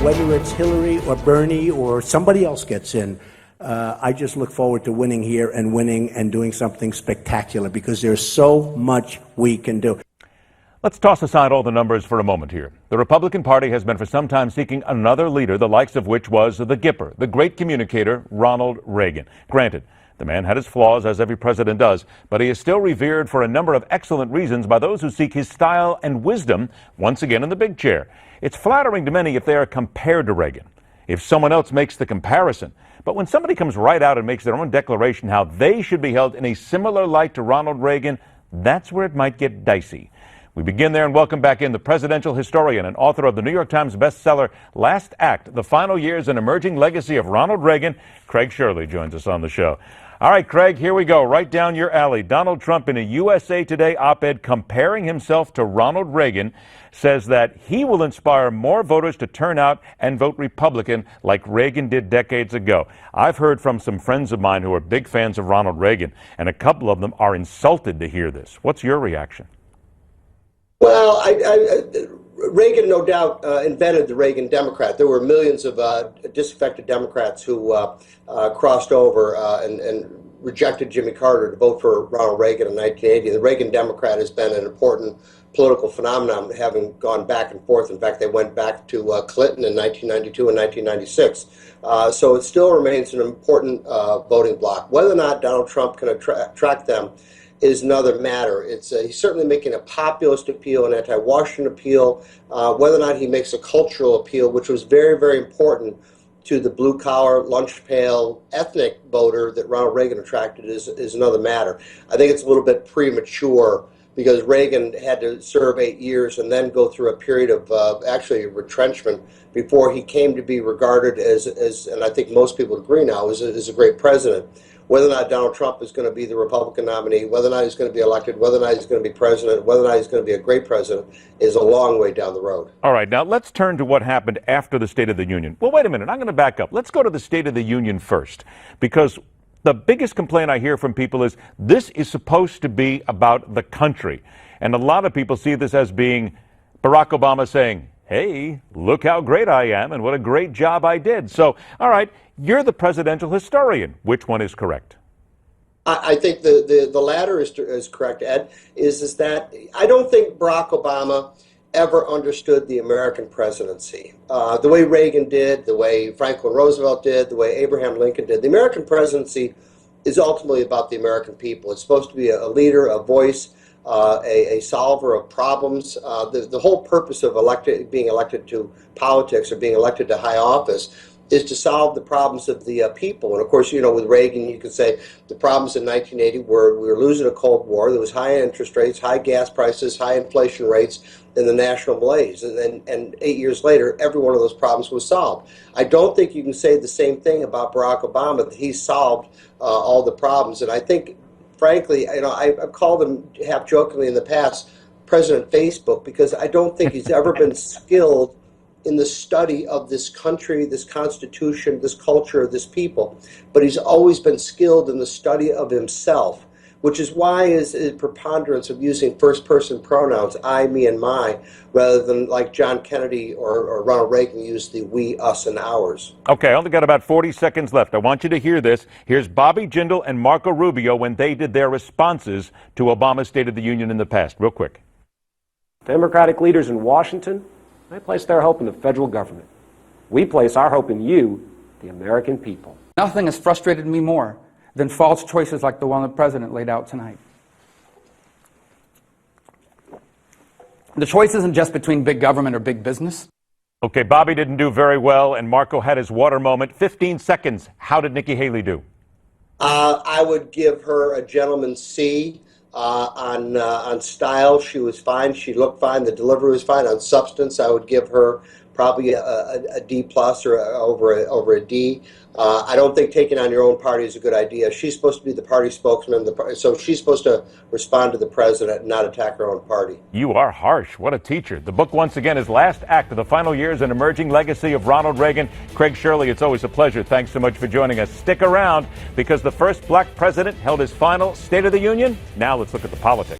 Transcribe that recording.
whether it's Hillary or Bernie or somebody else gets in, I just look forward to winning here and winning and doing something spectacular because there's so much we can do. Let's toss aside all the numbers for a moment here. The Republican Party has been for some time seeking another leader, the likes of which was the Gipper, the great communicator, Ronald Reagan. Granted, the man had his flaws, as every president does, but he is still revered for a number of excellent reasons by those who seek his style and wisdom once again in the big chair. It's flattering to many if they are compared to Reagan, if someone else makes the comparison. But when somebody comes right out and makes their own declaration how they should be held in a similar light to Ronald Reagan, that's where it might get dicey. We begin there and welcome back in the presidential historian and author of the New York Times bestseller, Last Act, The Final Years and Emerging Legacy of Ronald Reagan. Craig Shirley joins us on the show. All right, Craig, here we go. Right down your alley. Donald Trump, in a USA Today op-ed comparing himself to Ronald Reagan, says that he will inspire more voters to turn out and vote Republican like Reagan did decades ago. I've heard from some friends of mine who are big fans of Ronald Reagan, and a couple of them are insulted to hear this. What's your reaction? Well, Reagan, no doubt, invented the Reagan Democrat. There were millions of disaffected Democrats who crossed over and rejected Jimmy Carter to vote for Ronald Reagan in 1980. The Reagan Democrat has been an important political phenomenon, having gone back and forth. In fact, they went back to Clinton in 1992 and 1996. So it still remains an important voting bloc. Whether or not Donald Trump can attract them is another matter. He's certainly making a populist appeal, an anti-Washington appeal. Whether or not he makes a cultural appeal, which was very, very important to the blue-collar, lunch-pail, ethnic voter that Ronald Reagan attracted, is another matter. I think it's a little bit premature because Reagan had to serve 8 years and then go through a period of actually retrenchment before he came to be regarded as and I think most people agree now, as a great president. Whether or not Donald Trump is going to be the Republican nominee, whether or not he's going to be elected, whether or not he's going to be president, whether or not he's going to be a great president is a long way down the road. All right, now let's turn to what happened after the State of the Union. Well, wait a minute, I'm going to back up. Let's go to the State of the Union first, because the biggest complaint I hear from people is this is supposed to be about the country. And a lot of people see this as being Barack Obama saying, hey, look how great I am and what a great job I did. So, all right, you're the presidential historian. Which one is correct? I think the latter is correct, Ed, is that I don't think Barack Obama ever understood the American presidency. The way Reagan did, the way Franklin Roosevelt did, the way Abraham Lincoln did. The American presidency is ultimately about the American people. It's supposed to be a leader, a voice, a solver of problems. The whole purpose of being elected to politics or being elected to high office is to solve the problems of the people. And of course, you know, with Reagan, you could say the problems in 1980 were we were losing a Cold War. There was high interest rates, high gas prices, high inflation rates, and the national malaise. And 8 years later, every one of those problems was solved. I don't think you can say the same thing about Barack Obama, that he solved all the problems. And I think, frankly, you know, I've called him half-jokingly in the past President Facebook, because I don't think he's ever been skilled in the study of this country, this Constitution, this culture, this people. But he's always been skilled in the study of himself, which is why his preponderance of using first-person pronouns, I, me, and my, rather than like John Kennedy or Ronald Reagan used the we, us, and ours. Okay, I only got about 40 seconds left. I want you to hear this. Here's Bobby Jindal and Marco Rubio when they did their responses to Obama's State of the Union in the past. Real quick. Democratic leaders in Washington, they place their hope in the federal government. We place our hope in you, the American people. Nothing has frustrated me more than false choices like the one the president laid out tonight. The choice isn't just between big government or big business. Okay, Bobby didn't do very well, and Marco had his water moment. 15 seconds. How did Nikki Haley do? I would give her a gentleman's C. On style, she was fine. She looked fine. The delivery was fine. On substance, I would give her probably a D plus or over a D. I don't think taking on your own party is a good idea. She's supposed to be the party spokesman, so she's supposed to respond to the president and not attack her own party. You are harsh. What a teacher. The book, once again, is Last Act of the Final Years and Emerging Legacy of Ronald Reagan. Craig Shirley, it's always a pleasure. Thanks so much for joining us. Stick around, because the first black president held his final State of the Union. Now let's look at the politics.